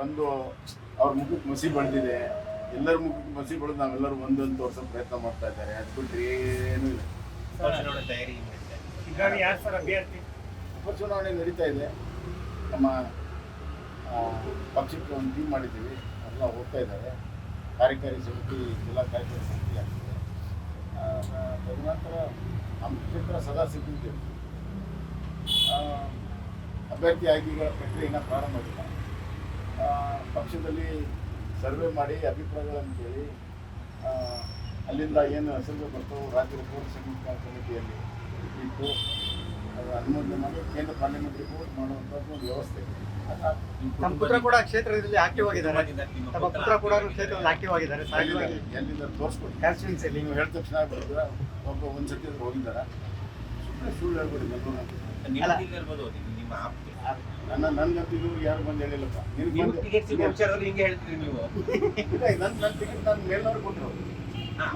ಒಂದು ಅವ್ರ ಮುಖಕ್ಕೆ ಮಸಿ ಬೆಳೆದಿದೆ, ಎಲ್ಲರ ಮುಖಕ್ಕೆ ಮಸಿ ಬೆಳೆದು ನಾವೆಲ್ಲರೂ ಒಂದೊಂದು ತೋರಿಸೋ ಪ್ರಯತ್ನ ಮಾಡ್ತಾ ಇದ್ದಾರೆ. ಅದು ಬಿಟ್ಟರೆ ಏನೂ ಇಲ್ಲ. ಉಪಚುನಾವಣೆ ನಡೀತಾ ಇದೆ. ನಮ್ಮ ಪಕ್ಷಕ್ಕೆ ಒಂದು ಟೀಮ್ ಮಾಡಿದ್ದೀವಿ, ಎಲ್ಲ ಹೋಗ್ತಾ ಇದ್ದಾರೆ. ಕಾರ್ಯಕಾರಿ ಸಮಿತಿ, ಜಿಲ್ಲಾ ಕಾರ್ಯಕಾರಿ ಸಮಿತಿ ಆಗ್ತದೆ. ತದನಂತರ ನಮ್ಮ ಕ್ಷೇತ್ರ ಸದಾ ಸಿದ್ಧಿದ್ದೇವೆ. ಅಭ್ಯರ್ಥಿ ಆಯ್ಕೆಗಳ ಪ್ರಕ್ರಿಯೆ ಇನ್ನೂ ಪ್ರಾರಂಭ ಆಗಿಲ್ಲ. ಪಕ್ಷದಲ್ಲಿ ಸರ್ವೆ ಮಾಡಿ ಅಭಿಪ್ರಾಯಗಳನ್ನು ಕೇಳಿ ಅಲ್ಲಿಂದ ಏನು ಹೆಸರು ಬರ್ತವೋ ರಾಜ್ಯ ರಿಪೋರ್ಟ್ ಸಮಿತಿಯಲ್ಲಿ ಇಟ್ಟು ಅನುಮೋದನೆ ಮಾಡಿ ಕೇಂದ್ರ ಪಾರ್ಲಿಮೆಂಟ್ ರಿಪೋರ್ಟ್ ಮಾಡುವಂಥದ್ದು ಒಂದು ವ್ಯವಸ್ಥೆ ಇದೆ. ನಮ್ಮ ಪುತ್ರ ಕೂಡ ಕ್ಷೇತ್ರದಲ್ಲಿ ಆಕ್ಟಿವ್ ಆಗಿದ್ದಾರೆ. ನಮ್ಮ ಪುತ್ರ ಕೂಡ ಕ್ಷೇತ್ರದಲ್ಲಿ ಆಕ್ಟಿವ್ ಆಗಿದ್ದಾರೆ. ಎಲ್ಲಿಂದ ತೋರಿಸ್ಕೊಡಿ. ಕಾನ್ಸ್ಟಿಟ್ಯೂನ್ಸಿಯಲ್ಲಿ ನೀವು ಹೇಳಿದ ತಕ್ಷಣ ಬರ್ತೀರ. ಒಬ್ಬ ಒಂದು ಸತಿ ಹೋಗಿದ್ದಾರೆ. ಸುಳ್ಳು ಹೇಳ್ಬೇಡಿ. ನನ್ಗಂತೂ ಇವ್ರಿಗೆ ಯಾರು ಬಂದು ಹೇಳಿಲ್ಲಪ್ಪ. ನನ್ನ ಟಿಕೆಟ್ ನಾನು ಮೇಲ್ನವ್ರು ಕೊಟ್ಟರು.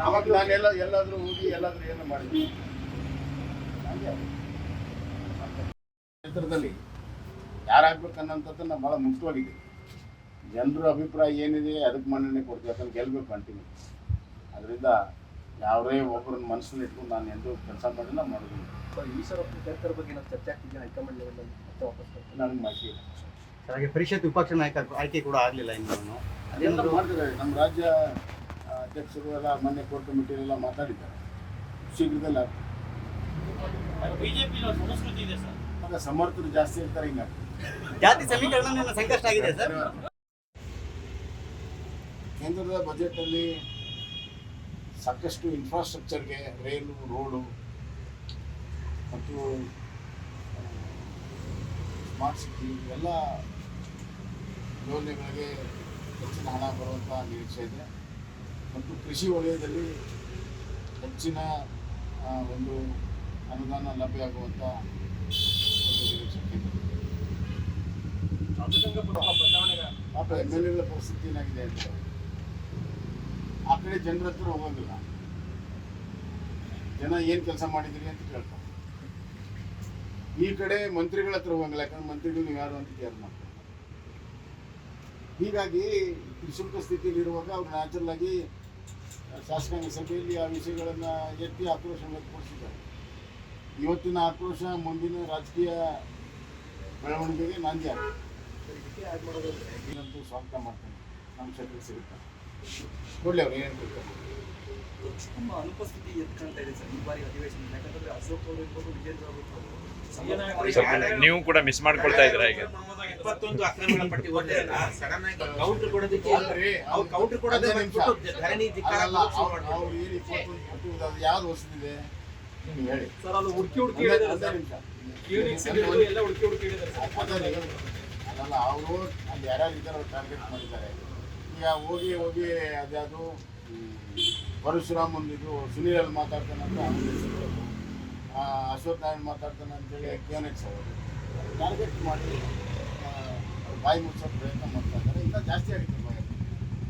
ಅವಾಗ ನಾನು ಎಲ್ಲಾದರೂ ಹೋಗಿ ಎಲ್ಲಾದರೂ ಏನು ಮಾಡಿದ್ವಿ. ಕ್ಷೇತ್ರದಲ್ಲಿ ಯಾರಾಗಬೇಕನ್ನೋಂಥದ್ದನ್ನು ಭಾಳ ಮುಖ್ಯವಾಗಿದೆ. ಜನರ ಅಭಿಪ್ರಾಯ ಏನಿದೆ ಅದಕ್ಕೆ ಮನ್ನಣೆ ಕೊಡ್ತೀವಿ. ಅದನ್ನು ಗೆಲ್ಲಬೇಕು ಕಂಟಿನ್ಯೂ. ಅದರಿಂದ ಯಾವುದೇ ಒಬ್ಬರನ್ನ ಮನಸ್ಸಲ್ಲಿ ಇಟ್ಕೊಂಡು ನಾನು ಎಂದೂ ಕೆಲಸ ಮಾಡಿಲ್ಲ, ಮಾಡೋದಿಲ್ಲ. ಈ ಸಲ ಸರ್ಕಾರ ಬಗ್ಗೆ ನಾವು ಚರ್ಚೆ ಆಗ್ತಿದ್ದೆ ಹೈಕಮಾಂಡ್ ಲೆವೆಲಲ್ಲಿ ಮತ್ತೆ ವಾಪಸ್ ನನಗೆ ಮಾಹಿತಿ ಇಲ್ಲ. ಹಾಗೆ ಪರಿಷತ್ ವಿಪಕ್ಷ ನಾಯಕ ಆಯ್ಕೆ ಕೂಡ ಆಗಲಿಲ್ಲ ಇನ್ನು. ಅದೆಲ್ಲ ಮಾಡ್ತಿದ್ದಾರೆ. ನಮ್ಮ ರಾಜ್ಯ ಅಧ್ಯಕ್ಷರು ಎಲ್ಲ ಮೊನ್ನೆ ಕೋರ್ ಕಮಿಟಿಯಲ್ಲೆಲ್ಲ ಮಾತಾಡಿದ್ದಾರೆ. ಶೀಘ್ರದಲ್ಲಿ ಆಗ ಸಮರ್ಥರು ಜಾಸ್ತಿ ಇರ್ತಾರೆ. ಹಿಂಗಾಗಿ ಜಾತಿ ಸಮೀಕರಣ ಸಂಕಷ್ಟ ಆಗಿದೆ ಸರ್. ಕೇಂದ್ರದ ಬಜೆಟಲ್ಲಿ ಸಾಕಷ್ಟು ಇನ್ಫ್ರಾಸ್ಟ್ರಕ್ಚರ್ಗೆ, ರೈಲು, ರೋಡು ಮತ್ತು ಸ್ಮಾರ್ಟ್ ಸಿಟಿ ಎಲ್ಲ ಯೋಜನೆಗಳಿಗೆ ಹೆಚ್ಚಿನ ಹಣ ಬರುವಂಥ ನಿರೀಕ್ಷೆ ಇದೆ. ಮತ್ತು ಕೃಷಿ ವಲಯದಲ್ಲಿ ಹೆಚ್ಚಿನ ಒಂದು ಅನುದಾನ ಲಭ್ಯ ಆಗುವಂಥ ಒಂದು ನಿರೀಕ್ಷೆ ಕೇಂದ್ರದಲ್ಲಿ. ಪಾಪ MLA ಪರಿಸ್ಥಿತಿ ಏನಾಗಿದೆ ಅಂತ ಆ ಕಡೆ ಜನರ ಹತ್ರ ಹೋಗೋದಿಲ್ಲ. ಜನ ಏನು ಕೆಲಸ ಮಾಡಿದ್ದೀರಿ ಅಂತ ಕೇಳ್ತಾರೆ. ಈ ಕಡೆ ಮಂತ್ರಿಗಳ ಹತ್ರ ಹೋಗಂಗಿಲ್ಲ. ಯಾಕಂದ್ರೆ ಮಂತ್ರಿಗಳು ನೀವು ಯಾರು ಅಂತ ಕೇರ್ ಮಾಡ್ತಾರೆ. ಹೀಗಾಗಿ ತ್ರಿಶುಲ್ಕ ಸ್ಥಿತಿಯಲ್ಲಿರುವಾಗ ಅವ್ರು ನ್ಯಾಚುರಲ್ ಆಗಿ ಶಾಸಕಾಂಗ ಸಭೆಯಲ್ಲಿ ಆ ವಿಷಯಗಳನ್ನು ಎತ್ತಿ ಆಕ್ರೋಶ ವ್ಯಕ್ತಪಡಿಸಿದ್ದಾರೆ. ಇವತ್ತಿನ ಆಕ್ರೋಶ ಮುಂದಿನ ರಾಜಕೀಯ ಬೆಳವಣಿಗೆಗೆ ನಾಂದಿ ಆಗುತ್ತೆ. ಸ್ವಾಗತ ಮಾಡ್ತೇನೆ. ನಮ್ಮ ಕ್ಷೇತ್ರಕ್ಕೆ ಸಿಗುತ್ತೆ. ಕೊಡಲಿ ಅವ್ರು ಏನು ಕೊಡ್ತಾರೆ. ತುಂಬ ಅನುಪಸ್ಥಿತಿ ಎತ್ಕೊಳ್ತಾ ಇದೆ ಸರ್ ಈ ಬಾರಿ ಅಧಿವೇಶನ. ಯಾಕಂದರೆ ಅಶೋಕ್ ಅವರು ಇರ್ಬೋದು, ವಿಜೇಂದ್ರ ಅವರು ನೀವು ಕೂಡ ಮಿಸ್ ಮಾಡ್ಕೊಳ್ತಾ ಇದ್ದೀರಾ ಈಗ. 21 ಅಕ್ರಮಗಳ ಪಟ್ಟಿ ಓದಿರಲ್ಲ, ಸಡನ್ ಆಗಿ ಕೌಂಟರ್ ಕೊಡೋದಕ್ಕೆ ಕೌಂಟರ್ ಕೊಡೋದೇ ಧರಣಿ ಧಿಕ್ಕಾರ ಯಾವ್ದು ಹೊಸದಿದೆ ನೀವು ಹೇಳಿ ಸರ್. ಅದು ಹುಡುಕಿ ಅದಲ್ಲ, ಅವರು ಅಲ್ಲಿ ಯಾರ್ಯಾರು ಇದ್ದಾರೆ ಅವ್ರು ಟಾರ್ಗೆಟ್ ಮಾಡಿದ್ದಾರೆ. ಈಗ ಹೋಗಿ ಅದ್ಯಾವುದು ಪರಶುರಾಮ್ ಒಂದಿದ್ದು, ಸುನೀಲ್ ಮಾತಾಡ್ತಾನಂತ ಅಶ್ವಥ್ ನಾರಾಯಣ್ ಮಾತಾಡ್ತಾನೆ ಅಂತೇಳಿ KNX ಅವರು ಟಾರ್ಗೆಟ್ ಮಾಡಿ ಬಾಯಿ ಮುಚ್ಚೋ ಪ್ರಯತ್ನ ಮಾಡ್ತಾ ಇದ್ದಾರೆ. ಇನ್ನೂ ಜಾಸ್ತಿ ಆಗುತ್ತೆ.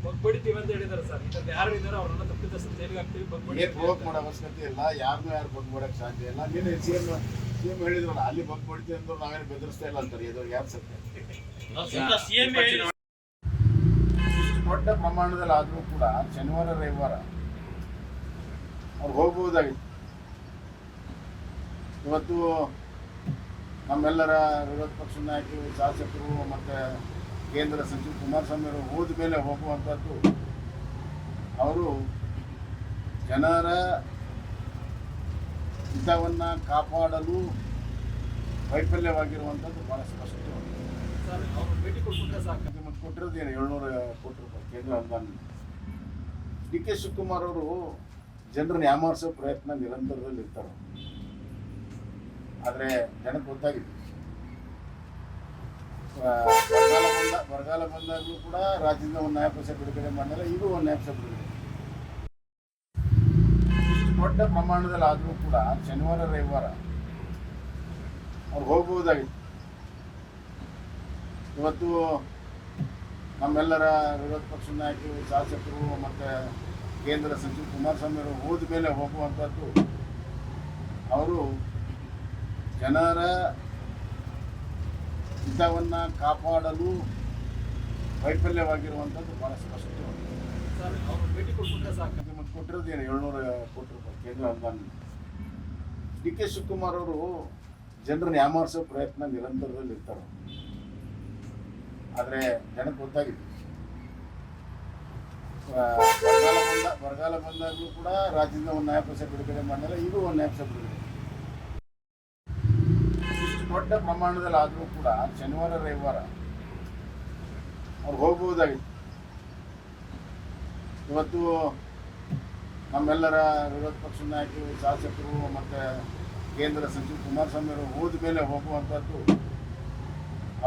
ಬಗ್ಬಡಿತೀವಿ ಅಂತ ಹೇಳಿದ್ದಾರೆ ಸರ್. ಯಾರು ಇದ್ದಾರೆ ಅವ್ರನ್ನ ತಪ್ಪಿದಷ್ಟು ಜೈಲಿಗೆ ಹಾಕ್ತೀವಿ. ಏನು ಪ್ರವೋಕ್ ಮಾಡೋ ಅವಶ್ಯಕತೆ ಇಲ್ಲ. ಯಾರನ್ನೂ ಯಾರು ಬಗ್ಬಡಕ್ಕೆ ಸಾಧ್ಯ ಇಲ್ಲ. ನೀನು CM ಹೇಳಿದ್ರಲ್ಲ, ಅಲ್ಲಿ ಬಗ್ಬಡಿತೀವಿ ಅಂದ್ರು ನಾವೇನು ಬೆದರಿಸ್ತಾ ಇಲ್ಲ ಅಂತಾರೆ. ಎದುರು ಯಾರು ಸತ್ಯ ದೊಡ್ಡ ಪ್ರಮಾಣದಲ್ಲಿ ಆದರೂ ಕೂಡ ಶನಿವಾರ ರವಿವಾರ ಅವ್ರು ಹೋಗ್ಬೋದಾಗಿತ್ತು. ಇವತ್ತು ನಮ್ಮೆಲ್ಲರ ವಿರೋಧ ಪಕ್ಷದ ನಾಯಕರು, ಶಾಸಕರು ಮತ್ತು ಕೇಂದ್ರ ಸಚಿವ ಕುಮಾರಸ್ವಾಮಿ ಅವರು ಹೋದ ಮೇಲೆ ಹೋಗುವಂಥದ್ದು ಅವರು ಜನರ ಹಿತವನ್ನು ಕಾಪಾಡಲು ವೈಫಲ್ಯವಾಗಿರುವಂಥದ್ದು ಭಾಳ ಸ್ಪಷ್ಟವಾಗಿದೆ. ಮತ್ತು ಕೊಟ್ಟಿರೋದೇನು 700 ಕೋಟಿ ರೂಪಾಯಿ ಕೇಂದ್ರ ಅನುದಾನ. DK ಶಿವಕುಮಾರ್ ಅವರು ಜನರನ್ನು ಯಾಮಾರಿಸೋ ಪ್ರಯತ್ನ ನಿರಂತರದಲ್ಲಿ ಇರ್ತಾರೆ. ಆದರೆ ಜನಕ್ಕೆ ಗೊತ್ತಾಗಿದೆ. ಬರಗಾಲ ಬಂದಾಗಲೂ ಕೂಡ ರಾಜ್ಯದಿಂದ 1 ನಯ ಪೈಸೆ ಬಿಡುಗಡೆ ಮಾಡಿದ್ರೆ ಇದು 1 ನಯ ಪೈಸೆ ಬಿಡುಗಡೆ. ಇಷ್ಟು ದೊಡ್ಡ ಪ್ರಮಾಣದಲ್ಲಿ ಆದರೂ ಕೂಡ ಶನಿವಾರ ರವಿವಾರ ಅವ್ರು ಹೋಗ್ಬೋದಾಗಿತ್ತು. ಇವತ್ತು ನಮ್ಮೆಲ್ಲರ ವಿರೋಧ ಪಕ್ಷದ ನಾಯಕರು, ಶಾಸಕರು ಮತ್ತು ಕೇಂದ್ರ ಸಚಿವ ಕುಮಾರಸ್ವಾಮಿ ಅವರು ಹೋದ ಮೇಲೆ ಹೋಗುವಂಥದ್ದು ಅವರು ಜನರ ಹಿತವನ್ನು ಕಾಪಾಡಲು ವೈಫಲ್ಯವಾಗಿರುವಂಥದ್ದು ಭಾಳ ಸ್ಪಷ್ಟ. ಸರ್ ಅವರು ಭೇಟಿ ಕೊಟ್ಬಿಟ್ರೆ ಸಾಕು. ಮತ್ತು ಕೊಟ್ಟಿರೋದೇನು 700 ಕೋಟಿ ರೂಪಾಯಿ ಕೇಂದ್ರ ಅನುದಾನ. ಡಿ ಕೆ ಶಿವಕುಮಾರ್ ಅವರು ಜನರನ್ನು ಯಾಮಾರಿಸೋ ಪ್ರಯತ್ನ ನಿರಂತರದಲ್ಲಿ ಇರ್ತಾರೆ. ಆದರೆ ಜನಕ್ಕೆ ಗೊತ್ತಾಗಿದೆ, ಬರಗಾಲ ಬಂದಾಗಲೂ ಕೂಡ ರಾಜ್ಯದಿಂದ 1% ಬಿಡುಗಡೆ ಮಾಡಿದ್ರೆ ಇದು 1% ಬಿಡುಗಡೆ. ಇಷ್ಟು ದೊಡ್ಡ ಪ್ರಮಾಣದಲ್ಲಿ ಆದರೂ ಕೂಡ ಶನಿವಾರ ರವಿವಾರ ಅವ್ರು ಹೋಗ್ಬೋದಾಗಿತ್ತು. ಇವತ್ತು ನಮ್ಮೆಲ್ಲರ ವಿರೋಧ ಪಕ್ಷದ ನಾಯಕರು, ಶಾಸಕರು ಮತ್ತು ಕೇಂದ್ರ ಸಚಿವ ಕುಮಾರಸ್ವಾಮಿ ಅವರು ಹೋದ ಮೇಲೆ ಹೋಗುವಂಥದ್ದು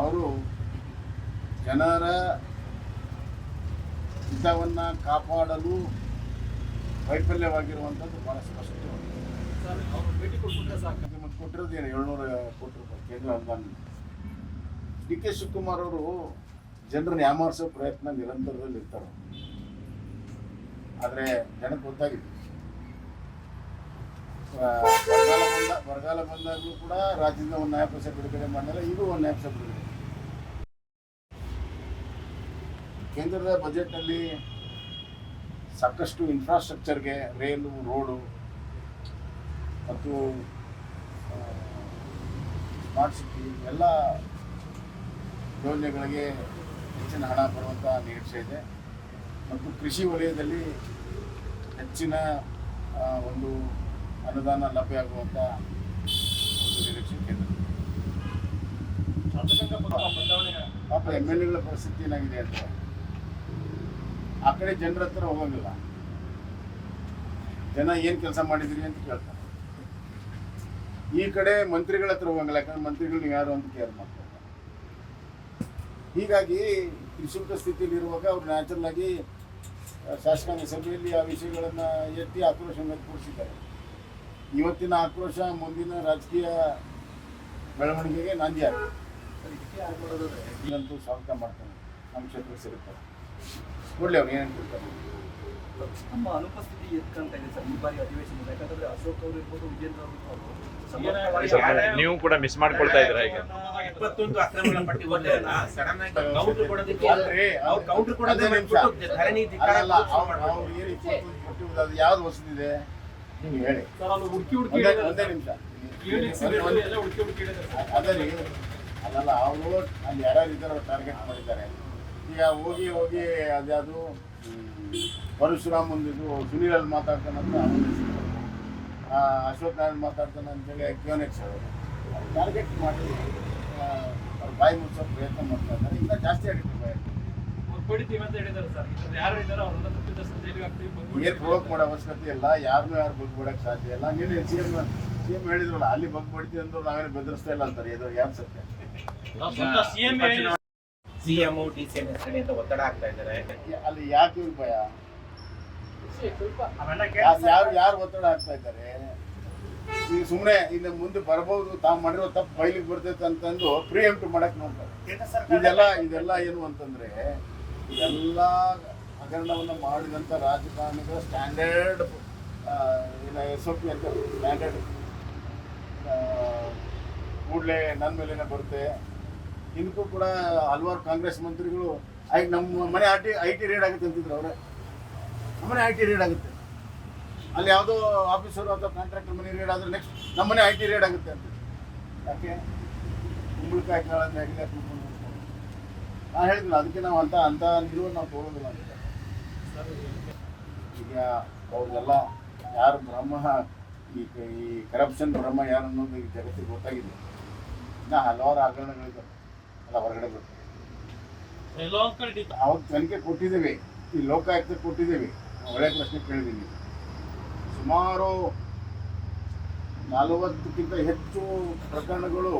ಅವರು ಜನರ ಹಿತವನ್ನು ಕಾಪಾಡಲು ವೈಫಲ್ಯವಾಗಿರುವಂಥದ್ದು ಭಾಳ ಸ್ಪಷ್ಟ. ಸರ್ ಅವರು ಭೇಟಿ ಕೊಟ್ಬಿಟ್ರೆ ಸಾಕು. ಮತ್ತು ಕೊಟ್ಟಿರೋದೇನು 700 ಕೋಟಿ ರೂಪಾಯಿ ಕೇಂದ್ರ ಅನುದಾನ. ಡಿ ಕೆ ಶಿವಕುಮಾರ್ ಅವರು ಜನರನ್ನು ಯಾಮಾರಿಸೋ ಪ್ರಯತ್ನ ನಿರಂತರದಲ್ಲಿ ಇರ್ತಾರೆ. ಆದರೆ ಜನಕ್ಕೆ ಗೊತ್ತಾಗಿದೆ, ಬರಗಾಲ ಬಂದಾಗಲೂ ಕೂಡ ರಾಜ್ಯದಿಂದ 1% ಬಿಡುಗಡೆ ಮಾಡಿದ್ರೆ ಇದು 1% ಬಿಡುಗಡೆ. ಕೇಂದ್ರದ ಬಜೆಟ್ನಲ್ಲಿ ಸಾಕಷ್ಟು ಇನ್ಫ್ರಾಸ್ಟ್ರಕ್ಚರ್ಗೆ, ರೈಲು, ರೋಡು ಮತ್ತು ಸ್ಮಾರ್ಟ್ ಸಿಟಿ ಎಲ್ಲ ಯೋಜನೆಗಳಿಗೆ ಹೆಚ್ಚಿನ ಹಣ ಬರುವಂಥ ನಿರೀಕ್ಷೆ ಇದೆ. ಮತ್ತು ಕೃಷಿ ವಲಯದಲ್ಲಿ ಹೆಚ್ಚಿನ ಒಂದು ಅನುದಾನ ಲಭ್ಯ ಆಗುವಂಥ ಒಂದು ನಿರೀಕ್ಷೆ ಕೇಂದ್ರ. ಪಾಪ MLAಗಳ ಪರಿಸ್ಥಿತಿ ಏನಾಗಿದೆ ಅಂತ ಆ ಕಡೆ ಜನರ ಹತ್ರ ಹೋಗಂಗಿಲ್ಲ. ಜನ ಏನು ಕೆಲಸ ಮಾಡಿದಿರಿ ಅಂತ ಕೇಳ್ತಾರೆ. ಈ ಕಡೆ ಮಂತ್ರಿಗಳ ಹತ್ರ ಹೋಗಂಗಿಲ್ಲ, ಯಾಕಂದ್ರೆ ಮಂತ್ರಿಗಳು ಯಾರು ಅಂತ ಕೇರ್ ಮಾಡ್ತಾರೆ. ಹೀಗಾಗಿ ತ್ರಿಶಂಕು ಸ್ಥಿತಿಯಲ್ಲಿರುವಾಗ ಅವ್ರು ನ್ಯಾಚುರಲ್ ಆಗಿ ಶಾಸಕಾಂಗ ಸಭೆಯಲ್ಲಿ ಆ ವಿಷಯಗಳನ್ನು ಎತ್ತಿ ಆಕ್ರೋಶ ವ್ಯಕ್ತಪಡಿಸಿದ್ದಾರೆ. ಇವತ್ತಿನ ಆಕ್ರೋಶ ಮುಂದಿನ ರಾಜಕೀಯ ಬೆಳವಣಿಗೆಗೆ ನಾಂದಿ ಆಗಿದೆ. ಇದಂತೂ ಸ್ವಾಗತ ಮಾಡ್ತಾನೆ, ನಮ್ಮ ಕ್ಷೇತ್ರಕ್ಕೆ ಸೇರುತ್ತಾರೆ. ನೋಡಲಿ ಅವ್ರು ಏನೇನು ಕೊಡ್ತಾರೆ. ನಮ್ಮ ಅನುಪಸ್ಥಿತಿ ಎತ್ಕೊಂತ ಇದೆ ಸರ್ ಈ ಬಾರಿ ಅಧಿವೇಶನ. ಯಾಕಂತಂದ್ರೆ ಅಶೋಕ್ ಅವರು ಇರ್ಬೋದು, ವಿಜೇಂದ್ರ ಅವರು ನೀವು ಕೂಡ ಮಿಸ್ ಮಾಡ್ಕೊಳ್ತಾ ಇದ್ದೀರಾ ಈಗ? 21 ಅಕ್ರಮಗಳ ಪಟ್ಟಿ ಓದಿರಲ್ಲ, ಸಡನ್ ಆಗಿ ಕೌಂಟರ್ ಕೊಡೋದಕ್ಕೆ ಅಲ್ರಿ, ಅವ್ರು ಕೌಂಟರ್ ಕೊಡೋದೇ ಬಿಟ್ಬಿಟ್ಟು ಧರಣಿ ಧಿಕ್ಕಾರ ಅಲ್ಲ, ಅವ್ರು ಏನು 21 ಕೊಟ್ಟಿರೋದು ಅದು ಯಾವ್ದು ಹೊಸದಿದೆ ನೀವು ಹೇಳಿ. ಒಂದೇ ನಿಮಿಷ ಅದೇ ರೀ, ಅಲ್ಲಲ್ಲ ಅವರು ಅಲ್ಲಿ ಯಾರ್ಯಾರು ಇದ್ದಾರೆ ಅವ್ರು ಟಾರ್ಗೆಟ್ ಮಾಡಿದ್ದಾರೆ. ಈಗ ಹೋಗಿ ಅದ್ಯಾವುದು ಪರಶುರಾಮ್ ಒಂದಿದ್ದು ಸುನೀಲ್ ಅಲ್ಲಿ ಮಾತಾಡ್ತಾನಂತ ಅಶೋಕ್ ನಾರಾಯಣ್ ಮಾತಾಡ್ತಾನೆ ಅಂತೇಳಿ ಕ್ಯೂನೆಕ್ಸ್ ಅವರು ಟಾರ್ಗೆಟ್ ಮಾಡಿ ಅವ್ರು ಬಾಯಿ ಮುಚ್ಚೋ ಪ್ರಯತ್ನ ಮಾಡ್ತಾ ಇದ್ದಾರೆ. ಇನ್ನೂ ಜಾಸ್ತಿ ಆಗುತ್ತೆ ಬಾಯಿ. ಏನು ಪ್ರವೋಕ್ ಮಾಡೋ ಅವಶ್ಯಕತೆ ಇಲ್ಲ, ಯಾರನ್ನೂ ಯಾರು ಬಗ್ಬಿಡಕ್ಕೆ ಸಾಧ್ಯ ಇಲ್ಲ. ನೀನು CM ಹೇಳಿದ್ರಲ್ಲ, ಅಲ್ಲಿ ಬಗ್ಬಿಡ್ತೀವಿ ಅಂದ್ರು ನಾವೇನು ಬೆದರಿಸ್ತಾ ಇಲ್ಲ ಅಂತಾರೆ. ಇದು ಯಾರು ಸತ್ಯ? CM DCM ಅಂತ ಒತ್ತಡ ಆಗ್ತಾ ಇದ್ದಾರೆ. ಅಲ್ಲಿ ಯಾಕೆ ಇವ್ರ ಭಯ? ಯಾರು ಒತ್ತಡ ಆಗ್ತಾ ಇದ್ದಾರೆ? ಈಗ ಸುಮ್ಮನೆ ಇನ್ನು ಮುಂದೆ ಬರ್ಬೋದು, ತಾವು ಮಾಡಿರೋ ತಪ್ಪು ಬಯಲಿಗೆ ಬರ್ತೈತೆ ಅಂತಂದು ಪ್ರಿಯಂಪ್ಟ್ ಮಾಡಕ್ ನೋಡ್ತಾರೆ. ಇದೆಲ್ಲ ಏನು ಅಂತಂದ್ರೆ, ಇದೆಲ್ಲ ಹಗರಣವನ್ನು ಮಾಡಿದಂಥ ರಾಜಕಾರಣಿಗಳ ಸ್ಟ್ಯಾಂಡರ್ಡ್ SOP ಅಂತ ಸ್ಟ್ಯಾಂಡರ್ಡ್ ಕೂಡಲೇ ನನ್ನ ಮೇಲೇನೆ ಬರುತ್ತೆ. ಇದಕ್ಕೂ ಕೂಡ ಹಲವಾರು ಕಾಂಗ್ರೆಸ್ ಮಂತ್ರಿಗಳು ಆಯ್ತು ನಮ್ಮ ಮನೆ IT ರೇಡ್ ಆಗುತ್ತೆ ಅಂತಿದ್ರು. ಅವರೇ ನಮ್ಮನೆ IT ರೇಡ್ ಆಗುತ್ತೆ, ಅಲ್ಲಿ ಯಾವುದೋ ಆಫೀಸರು ಅಥವಾ ಕಾಂಟ್ರಾಕ್ಟರ್ ಮನೆ ರೇಡ್ ಆದರೆ ನೆಕ್ಸ್ಟ್ ನಮ್ಮನೆ IT ರೇಡ್ ಆಗುತ್ತೆ ಅಂತ. ಯಾಕೆ ಕುಂಬಳಕಾಯಿ ಕಾಳಂದ್ರೆ ಆಗಿಲ್ಲ ಕುಂಬಳ ನಾನು ಹೇಳಿದ್ನಲ್ಲ, ಅದಕ್ಕೆ ನಾವು ಅಂತ ನಿಲುವು ನಾವು ತೊಗೊಳ್ಳೋದಿಲ್ಲ ಅಂತ. ಈಗ ಅವ್ರಿಗೆಲ್ಲ ಯಾರು ಬ್ರಹ್ಮ, ಈ ಕರಪ್ಷನ್ ಬ್ರಹ್ಮ ಯಾರು ಅನ್ನೋದು ಈ ಜಗತ್ತಿಗೆ ಗೊತ್ತಾಗಿದೆ. ಇನ್ನು ಹಲವಾರು ಹಗರಣಗಳಿದ್ದಾವೆ, ಎಲ್ಲ ಹೊರಗಡೆ ಬರ್ತದೆ. ಅವ್ರು ತನಿಖೆ ಕೊಟ್ಟಿದ್ದೇವೆ, ಈ ಲೋಕಾಯುಕ್ತ ಕೊಟ್ಟಿದ್ದೇವೆ. ಒಳ್ಳೆ ಪ್ರಶ್ನೆ ಕೇಳಿದ್ದೀನಿ. ಸುಮಾರು 40ಕ್ಕಿಂತ ಹೆಚ್ಚು ಪ್ರಕರಣಗಳು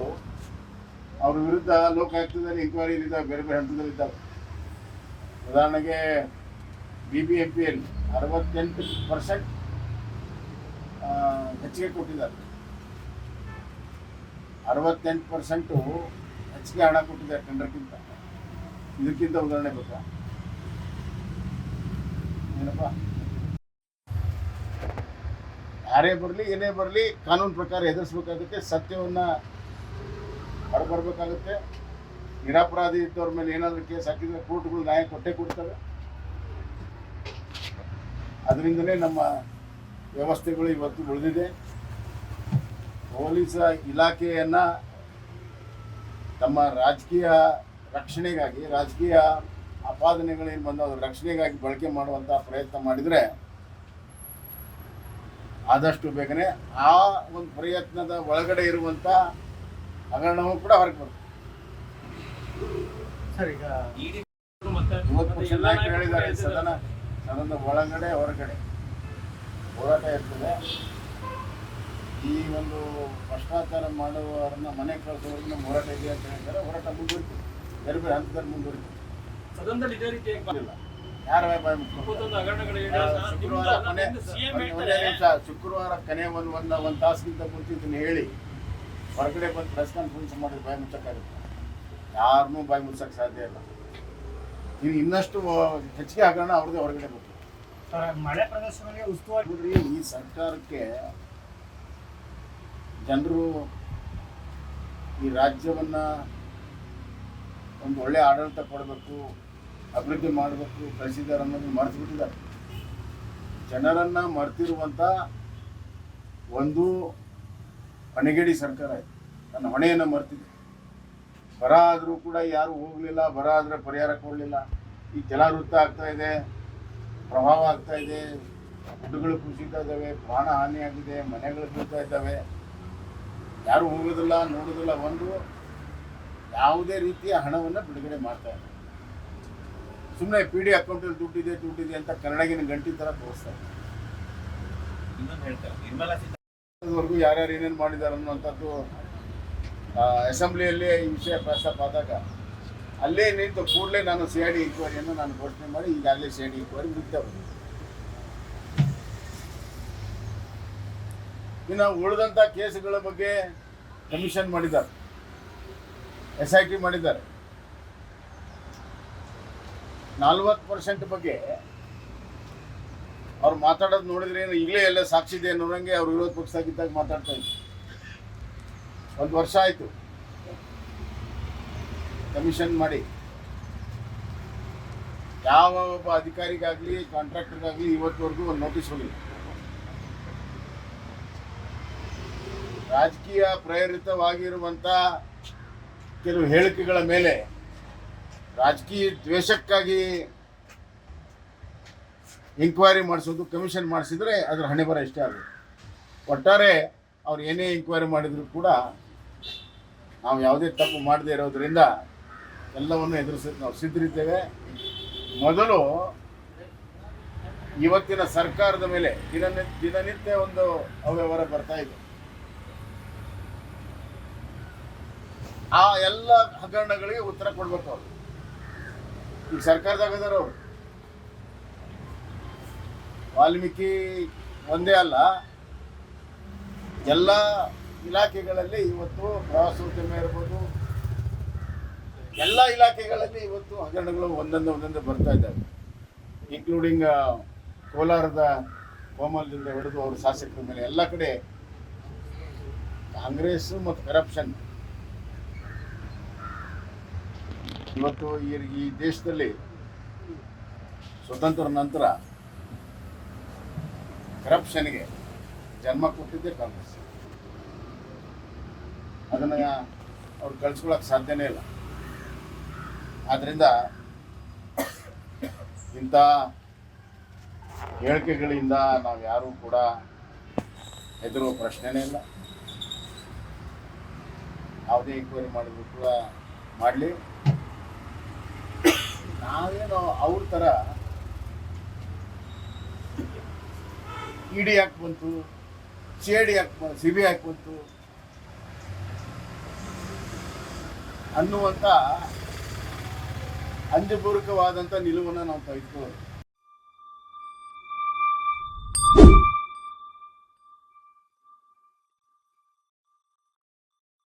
ಅವ್ರ ವಿರುದ್ಧ ಲೋಕಾಯುಕ್ತದಲ್ಲಿ ಎಂಕ್ವೈರಿಲಿದ್ದಾವೆ, ಬೇರೆ ಬೇರೆ ಹಂತದಲ್ಲಿದ್ದಾವೆ. ಉದಾಹರಣೆಗೆ BBMPಯಲ್ಲಿ 68% ಹೆಚ್ಚಿಗೆ ಕೊಟ್ಟಿದ್ದಾರೆ. 68% ಹೆಚ್ಚಿಗೆ ಹಣ ಕೊಟ್ಟಿದ್ದಾರೆ ಟೆಂಡರ್ಗಿಂತ. ಇದಕ್ಕಿಂತ ಉದಾಹರಣೆ ಬೇಕಾ? ಏನಪ್ಪ, ಯಾರೇ ಬರಲಿ ಏನೇ ಬರಲಿ ಕಾನೂನು ಪ್ರಕಾರ ಎದುರಿಸ್ಬೇಕಾಗುತ್ತೆ. ಸತ್ಯವನ್ನು ಹೊರಬರಬೇಕಾಗುತ್ತೆ. ನಿರಪರಾಧಿ ಇದ್ದವ್ರ ಮೇಲೆ ಏನಾದರೂ ಕೇಸ್ ಹಾಕಿದ್ರೆ ಕೋರ್ಟ್ಗಳು ನ್ಯಾಯ ಕೊಟ್ಟೇ ಕೊಡ್ತವೆ. ಅದರಿಂದಲೇ ನಮ್ಮ ವ್ಯವಸ್ಥೆಗಳು ಇವತ್ತು ಉಳಿದಿದೆ. ಪೊಲೀಸ್ ಇಲಾಖೆಯನ್ನ ತಮ್ಮ ರಾಜಕೀಯ ರಕ್ಷಣೆಗಾಗಿ, ರಾಜಕೀಯ ಆಪಾದನೆಗಳೇನು ಬಂದ ಅದರ ರಕ್ಷಣೆಗಾಗಿ ಬಳಕೆ ಮಾಡುವಂಥ ಪ್ರಯತ್ನ ಮಾಡಿದರೆ ಆದಷ್ಟು ಬೇಗನೆ ಆ ಒಂದು ಪ್ರಯತ್ನದ ಒಳಗಡೆ ಇರುವಂಥ ಹಗರಣವೂ ಕೂಡ ಹೊರಗೆ ಬರ್ತದೆ. ಇವತ್ತು ಪಕ್ಷದ ನಾಯಕರು ಹೇಳಿದ್ದಾರೆ, ಸದನದ ಒಳಗಡೆ ಹೊರಗಡೆ ಹೋರಾಟ ಇರ್ತದೆ. ಈ ಒಂದು ಭ್ರಷ್ಟಾಚಾರ ಮಾಡುವವರನ್ನ ಮನೆ ಕಳಿಸೋವ್ರನ್ನ ಹೋರಾಟ ಇದೆ ಅಂತ ಹೇಳಿದ್ದಾರೆ. ಹೋರಾಟ ಮುಂದುವರಿತು, ಬೇರೆ ಬೇರೆ ಹಂತದಲ್ಲಿ ಮುಂದುವರಿತು. ಸದನದಲ್ಲಿ ಇದೇ ರೀತಿ ಯಾರ ಬಾಯಿ ಶುಕ್ರವಾರ ಕೊನೆ ಒಂದು ತಾಸಿಗಿಂತ ಮುಂಚೆ ಇದನ್ನು ಹೇಳಿ ಹೊರಗಡೆ ಬಂದು ಪ್ರೆಸ್ ಕಾನ್ಫರೆನ್ಸ್ ಮಾಡಿದ್ರೆ ಬಾಯಿ ಮುಚ್ಚಕ್ಕಾಗುತ್ತೆ? ಯಾರನ್ನೂ ಬಾಯಿ ಮುಚ್ಚಕ್ಕೆ ಸಾಧ್ಯ ಇಲ್ಲ. ಇನ್ನು ಇನ್ನಷ್ಟು ಹೆಚ್ಚಿಗೆ ಹಗರಣ ಅವ್ರದ್ದೇ ಹೊರಗಡೆ ಬರ್ತದೆ. ಮಳೆ ಪ್ರದೇಶಗಳಿಗೆ ಉಸ್ತುವಾರಿ ಈ ಸರ್ಕಾರಕ್ಕೆ ಜನರು ಈ ರಾಜ್ಯವನ್ನ ಒಂದು ಒಳ್ಳೆ ಆಡಳಿತ ಕೊಡಬೇಕು, ಅಭಿವೃದ್ಧಿ ಮಾಡಬೇಕು ಕಳಿಸಿದ್ದಾರೆ ಅನ್ನೋದನ್ನು ಮರೆತು ಬಿಟ್ಟಿದ್ದಾರೆ. ಜನರನ್ನ ಮರೆತಿರುವಂಥ ಒಂದು ಹೊಣೆಗೇಡಿ ಸರ್ಕಾರ ಇದೆ. ತನ್ನ ಹೊಣೆಯನ್ನು ಮರೆತಿದೆ. ಬರ ಆದರೂ ಕೂಡ ಯಾರು ಹೋಗಲಿಲ್ಲ, ಬರ ಆದರೆ ಪರಿಹಾರ ಕೊಡಲಿಲ್ಲ. ಈ ಜಲಾವೃತ ಆಗ್ತಾ ಇದೆ, ಪ್ರವಾಹ ಆಗ್ತಾ ಇದೆ, ಗುಡ್ಡಗಳು ಕುಸಿತಾ ಇದ್ದಾವೆ, ಪ್ರಾಣ ಹಾನಿಯಾಗಿದೆ, ಮನೆಗಳು ಬೀಳ್ತಾ ಇದ್ದಾವೆ. ಯಾರು ಹೋಗೋದಿಲ್ಲ, ನೋಡೋದಿಲ್ಲ. ಒಂದು ಯಾವುದೇ ರೀತಿಯ ಹಣವನ್ನು ಬಿಡುಗಡೆ ಮಾಡ್ತಾ ಇಲ್ಲ. ಸುಮ್ಮನೆ PD ಅಕೌಂಟಲ್ಲಿ ದುಡ್ಡಿದೆ ಅಂತ ಕನ್ನಡಗಿನ ಗಂಟಿ ಥರ ತೋರಿಸ್ತಾರೆ. ಇನ್ನೊಂದು ಹೇಳ್ತಾರೆ, ನಿರ್ಮಲಾ ಇದುವರೆಗೂ ಯಾರ್ಯಾರು ಏನೇನು ಮಾಡಿದ್ದಾರೆ ಅನ್ನುವಂಥದ್ದು ಅಸೆಂಬ್ಲಿಯಲ್ಲಿ ಈ ವಿಷಯ ಪ್ರಸ್ತಾಪ ಆದಾಗ ಅಲ್ಲೇ ನಿಂತು ಕೂಡಲೇ ನಾನು CID ಎಂಕ್ವೈರಿಯನ್ನು ನಾನು ಘೋಷಣೆ ಮಾಡಿ ಈಗಾಗಲೇ CID ಎಂಕ್ವೈರಿ ಮುಗಿತಾ ಬಂದಿದೆ. ಇನ್ನು ಉಳಿದಂಥ ಕೇಸುಗಳ ಬಗ್ಗೆ ಕಮಿಷನ್ ಮಾಡಿದ್ದಾರೆ, SIT ಮಾಡಿದ್ದಾರೆ. 40% ಬಗ್ಗೆ ಅವ್ರು ಮಾತಾಡೋದು ನೋಡಿದ್ರೆ ಏನು ಈಗಲೇ ಎಲ್ಲ ಸಾಕ್ಷಿ ಇದೆ ಅನ್ನೋರಂಗೆ ಅವ್ರು ವಿರೋಧ ಪಕ್ಷದಾಗಿದ್ದಾಗ ಮಾತಾಡ್ತಾ ಇದ್ರು. 1 ವರ್ಷ ಆಯಿತು ಕಮಿಷನ್ ಮಾಡಿ. ಯಾವ ಒಬ್ಬ ಅಧಿಕಾರಿಗಾಗಲಿ ಕಾಂಟ್ರಾಕ್ಟರ್ಗಾಗಲಿ ಇವತ್ತುವರೆಗೂ ಒಂದು ನೋಟಿಸ್ ಹೋಗಿಲ್ಲ. ರಾಜಕೀಯ ಪ್ರೇರಿತವಾಗಿರುವಂಥ ಕೆಲವು ಹೇಳಿಕೆಗಳ ಮೇಲೆ ರಾಜಕೀಯ ದ್ವೇಷಕ್ಕಾಗಿ ಎಂಕ್ವೈರಿ ಮಾಡಿಸೋದು, ಕಮಿಷನ್ ಮಾಡಿಸಿದ್ರೆ ಅದರ ಹಣೆ ಬರ ಇಷ್ಟೇ ಆಗುತ್ತೆ. ಒಟ್ಟಾರೆ ಅವ್ರು ಏನೇ ಎಂಕ್ವೈರಿ ಮಾಡಿದರೂ ಕೂಡ ನಾವು ಯಾವುದೇ ತಪ್ಪು ಮಾಡದೇ ಇರೋದ್ರಿಂದ ಎಲ್ಲವನ್ನು ಎದುರಿಸೋಕೆ ನಾವು ಸಿದ್ಧರಿದ್ದೇವೆ. ಮೊದಲು ಇವತ್ತಿನ ಸರ್ಕಾರದ ಮೇಲೆ ದಿನನಿತ್ಯ ಒಂದು ಅವ್ಯವಹಾರ ಬರ್ತಾ ಇದೆ. ಆ ಎಲ್ಲ ಹಗರಣಗಳಿಗೆ ಉತ್ತರ ಕೊಡ್ಬೇಕು ಅವರು. ಈಗ ಸರ್ಕಾರದಾಗದಾರ ಅವರು. ವಾಲ್ಮೀಕಿ ಒಂದೇ ಅಲ್ಲ, ಎಲ್ಲ ಇಲಾಖೆಗಳಲ್ಲಿ ಇವತ್ತು ಪ್ರವಾಸೋದ್ಯಮ ಇರ್ಬೋದು, ಎಲ್ಲ ಇಲಾಖೆಗಳಲ್ಲಿ ಇವತ್ತು ಹಗರಣಗಳು ಒಂದೊಂದೇ ಬರ್ತಾ ಇದ್ದಾವೆ. ಇನ್ಕ್ಲೂಡಿಂಗ್ ಕೋಲಾರದ ಕೋಮಲದಿಂದ ಹಿಡಿದು ಅವರು ಶಾಸಕರ ಮೇಲೆ ಎಲ್ಲ ಕಡೆ ಕಾಂಗ್ರೆಸ್ ಮತ್ತು ಕರಪ್ಷನ್ ಇವತ್ತು ಈ ದೇಶದಲ್ಲಿ ಸ್ವತಂತ್ರ ನಂತರ ಕರಪ್ಷನ್ಗೆ ಜನ್ಮ ಕೊಟ್ಟಿದ್ದೆ ಕಾಂಗ್ರೆಸ್. ಅದನ್ನು ಅವ್ರು ಕಳಿಸ್ಕೊಳ್ಳೋಕೆ ಸಾಧ್ಯನೇ ಇಲ್ಲ. ಆದ್ದರಿಂದ ಇಂಥ ಹೇಳಿಕೆಗಳಿಂದ ನಾವು ಯಾರೂ ಕೂಡ ಹೆದರುವ ಪ್ರಶ್ನೆನೇ ಇಲ್ಲ. ಯಾವುದೇ ಎಂಕ್ವೈರಿ ಮಾಡಿದ್ರು ಕೂಡ ಮಾಡಲಿ. ನಾವೇನೋ ಅವ್ರ ಥರ ED ಯಾಕೆ ಬಂತು, CID ಯಾಕೆ CBI ಯಾಕೆ ಬಂತು ಅನ್ನುವಂಥ ಅಂಜಪೂರ್ವಕವಾದಂಥ ನಿಲುವನ್ನು ನಾವು ತೆಗೆದುಕೊಳ್ಳೋದು.